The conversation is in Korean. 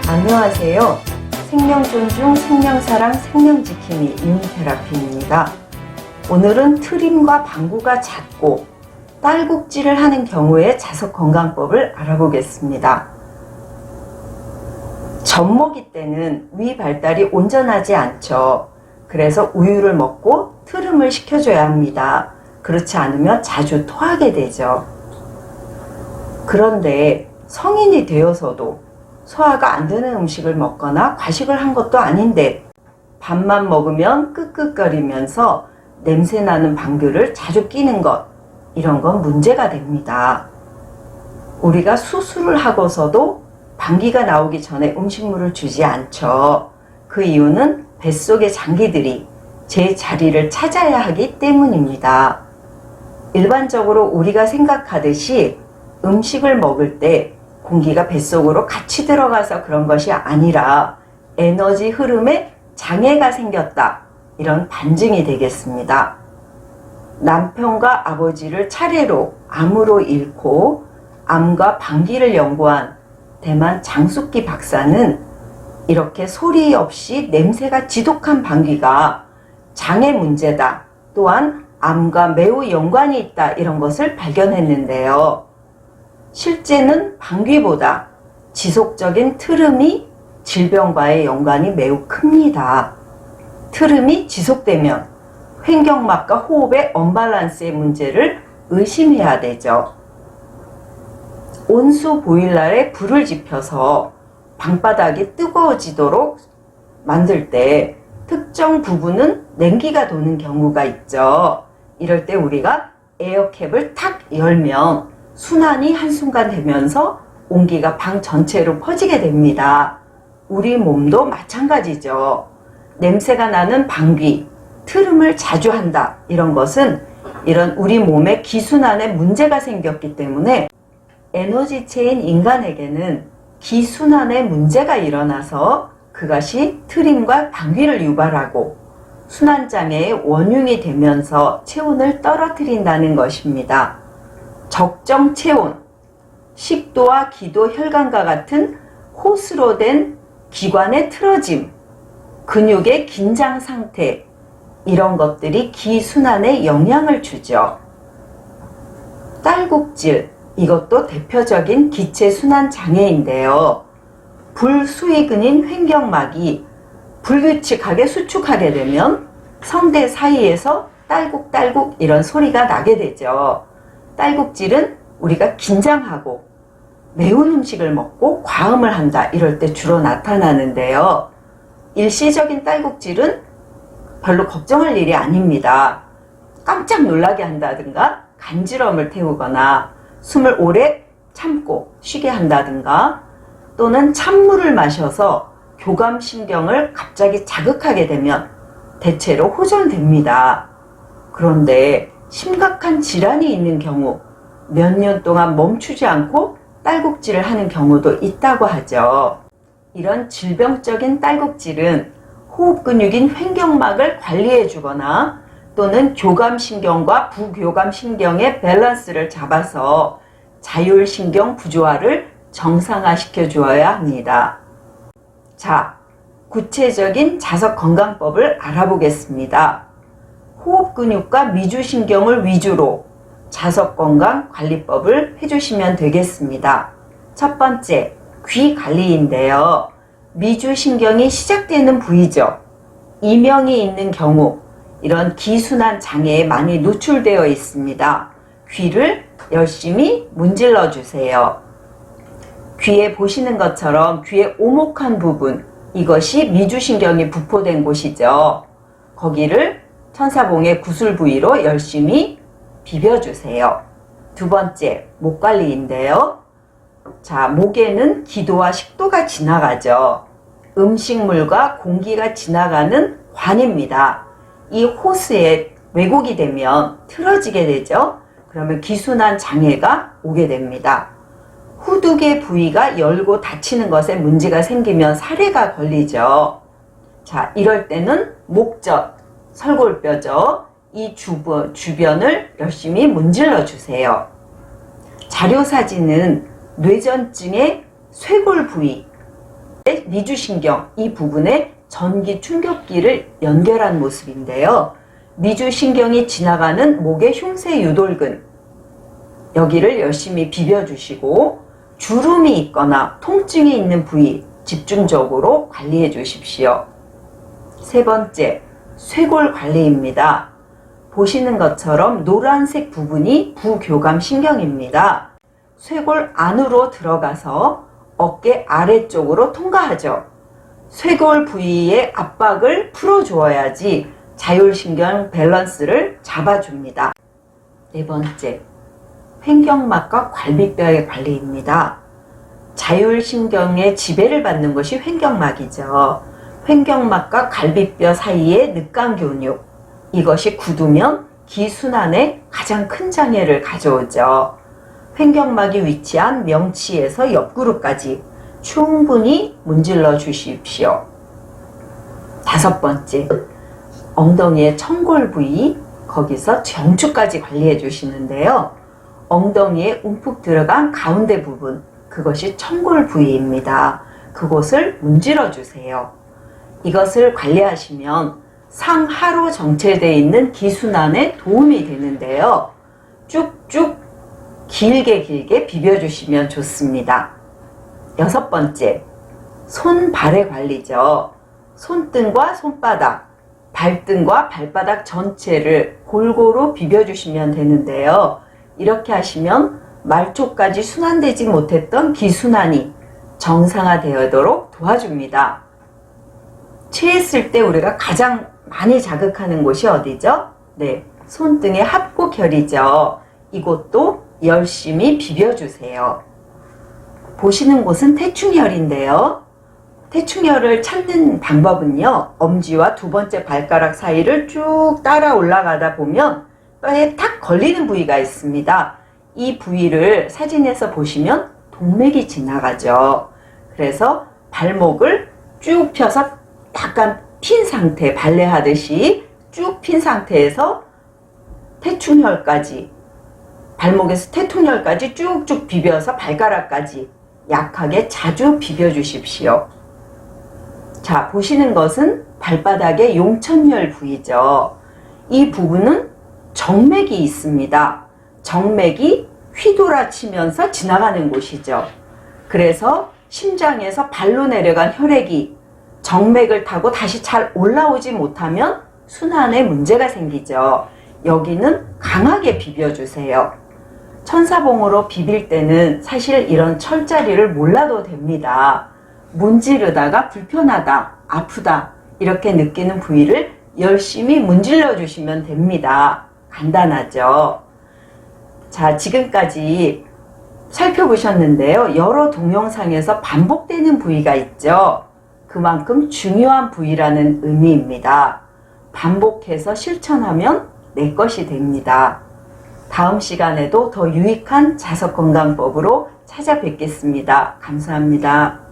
안녕하세요. 생명존중, 생명사랑, 생명지킴이 이윤테라피입니다. 오늘은 트림과 방구가 잦고 딸꾹질을 하는 경우의 자석건강법을 알아보겠습니다. 젖먹이 때는 위 발달이 온전하지 않죠. 그래서 우유를 먹고 트림을 시켜줘야 합니다. 그렇지 않으면 자주 토하게 되죠. 그런데 성인이 되어서도 소화가 안 되는 음식을 먹거나 과식을 한 것도 아닌데 밥만 먹으면 끄끄거리면서 냄새나는 방귀를 자주 뀌는 것, 이런 건 문제가 됩니다. 우리가 수술을 하고서도 방귀가 나오기 전에 음식물을 주지 않죠. 그 이유는 뱃속의 장기들이 제 자리를 찾아야 하기 때문입니다. 일반적으로 우리가 생각하듯이 음식을 먹을 때 공기가 뱃속으로 같이 들어가서 그런 것이 아니라 에너지 흐름에 장애가 생겼다, 이런 반증이 되겠습니다. 남편과 아버지를 차례로 암으로 잃고 암과 방귀를 연구한 대만 장숙기 박사는 이렇게 소리 없이 냄새가 지독한 방귀가 장애 문제다, 또한 암과 매우 연관이 있다, 이런 것을 발견했는데요. 실제는 방귀보다 지속적인 트림이 질병과의 연관이 매우 큽니다. 트림이 지속되면 횡격막과 호흡의 언밸런스의 문제를 의심해야 되죠. 온수 보일러에 불을 지펴서 방바닥이 뜨거워지도록 만들 때 특정 부분은 냉기가 도는 경우가 있죠. 이럴 때 우리가 에어캡을 탁 열면 순환이 한순간 되면서 온기가 방 전체로 퍼지게 됩니다. 우리 몸도 마찬가지죠. 냄새가 나는 방귀, 트림을 자주 한다, 이런 것은 이런 우리 몸의 기순환에 문제가 생겼기 때문에 에너지체인 인간에게는 기순환에 문제가 일어나서 그것이 트림과 방귀를 유발하고 순환장애의 원흉이 되면서 체온을 떨어뜨린다는 것입니다. 적정 체온, 식도와 기도, 혈관과 같은 호스로 된 기관의 틀어짐, 근육의 긴장 상태, 이런 것들이 기순환에 영향을 주죠. 딸꾹질, 이것도 대표적인 기체순환 장애인데요. 불수의근인 횡격막이 불규칙하게 수축하게 되면 성대 사이에서 딸꾹딸꾹 이런 소리가 나게 되죠. 딸꾹질은 우리가 긴장하고 매운 음식을 먹고 과음을 한다, 이럴 때 주로 나타나는데요. 일시적인 딸꾹질은 별로 걱정할 일이 아닙니다. 깜짝 놀라게 한다든가 간지럼을 태우거나 숨을 오래 참고 쉬게 한다든가 또는 찬물을 마셔서 교감신경을 갑자기 자극하게 되면 대체로 호전됩니다. 그런데 심각한 질환이 있는 경우 몇 년 동안 멈추지 않고 딸꾹질을 하는 경우도 있다고 하죠. 이런 질병적인 딸꾹질은 호흡 근육인 횡격막을 관리해 주거나 또는 교감신경과 부교감신경의 밸런스를 잡아서 자율신경 구조화를 정상화시켜 주어야 합니다. 자, 구체적인 자석건강법을 알아보겠습니다. 호흡근육과 미주신경을 위주로 자석건강관리법을 해주시면 되겠습니다. 첫 번째, 귀관리인데요. 미주신경이 시작되는 부위죠. 이명이 있는 경우 이런 기순환 장애에 많이 노출되어 있습니다. 귀를 열심히 문질러 주세요. 귀에 보시는 것처럼 귀의 오목한 부분, 이것이 미주신경이 부포된 곳이죠. 거기를 천사봉의 구슬 부위로 열심히 비벼주세요. 두 번째, 목 관리인데요. 자, 목에는 기도와 식도가 지나가죠. 음식물과 공기가 지나가는 관입니다. 이 호스에 왜곡이 되면 틀어지게 되죠. 그러면 기순환 장애가 오게 됩니다. 후두개 부위가 열고 닫히는 것에 문제가 생기면 사례가 걸리죠. 자, 이럴 때는 목젖, 설골뼈죠. 이 주변을 열심히 문질러 주세요. 자료사진은 뇌전증의 쇄골 부위, 미주신경 이 부분에 전기 충격기를 연결한 모습인데요. 미주신경이 지나가는 목의 흉쇄 유돌근 여기를 열심히 비벼주시고 주름이 있거나 통증이 있는 부위 집중적으로 관리해 주십시오. 세 번째, 쇄골 관리입니다. 보시는 것처럼 노란색 부분이 부교감 신경입니다. 쇄골 안으로 들어가서 어깨 아래쪽으로 통과하죠. 쇄골 부위의 압박을 풀어주어야지 자율신경 밸런스를 잡아줍니다. 네 번째, 횡격막과 갈비뼈의 관리입니다. 자율신경의 지배를 받는 것이 횡격막이죠. 횡격막과 갈비뼈 사이의 늑간 근육, 이것이 굳으면 기순환에 가장 큰 장애를 가져오죠. 횡격막이 위치한 명치에서 옆구리까지 충분히 문질러 주십시오. 다섯 번째, 엉덩이의 청골 부위, 거기서 정추까지 관리해 주시는데요. 엉덩이에 움푹 들어간 가운데 부분, 그것이 청골 부위입니다. 그곳을 문질러 주세요. 이것을 관리하시면 상하로 정체되어 있는 기순환에 도움이 되는데요. 쭉쭉 길게 비벼주시면 좋습니다. 여섯 번째, 손발의 관리죠. 손등과 손바닥, 발등과 발바닥 전체를 골고루 비벼주시면 되는데요. 이렇게 하시면 말초까지 순환되지 못했던 기순환이 정상화되도록 도와줍니다. 체했을 때 우리가 가장 많이 자극하는 곳이 어디죠? 네, 손등의 합곡혈이죠. 이곳도 열심히 비벼주세요. 보시는 곳은 태충혈인데요. 태충혈을 찾는 방법은요, 엄지와 두 번째 발가락 사이를 쭉 따라 올라가다 보면 뼈에 탁 걸리는 부위가 있습니다. 이 부위를 사진에서 보시면 동맥이 지나가죠. 그래서 발목을 쭉 펴서 약간 핀 상태, 발레하듯이 쭉 핀 상태에서 태충혈까지, 발목에서 태충혈까지 쭉쭉 비벼서 발가락까지 약하게 자주 비벼 주십시오. 자, 보시는 것은 발바닥의 용천혈 부위죠. 이 부분은 정맥이 있습니다. 정맥이 휘돌아치면서 지나가는 곳이죠. 그래서 심장에서 발로 내려간 혈액이 정맥을 타고 다시 잘 올라오지 못하면 순환에 문제가 생기죠. 여기는 강하게 비벼주세요. 천사봉으로 비빌 때는 사실 이런 철자리를 몰라도 됩니다. 문지르다가 불편하다, 아프다 이렇게 느끼는 부위를 열심히 문질러 주시면 됩니다. 간단하죠. 자, 지금까지 살펴보셨는데요. 여러 동영상에서 반복되는 부위가 있죠. 그만큼 중요한 부위라는 의미입니다. 반복해서 실천하면 내 것이 됩니다. 다음 시간에도 더 유익한 자석건강법으로 찾아뵙겠습니다. 감사합니다.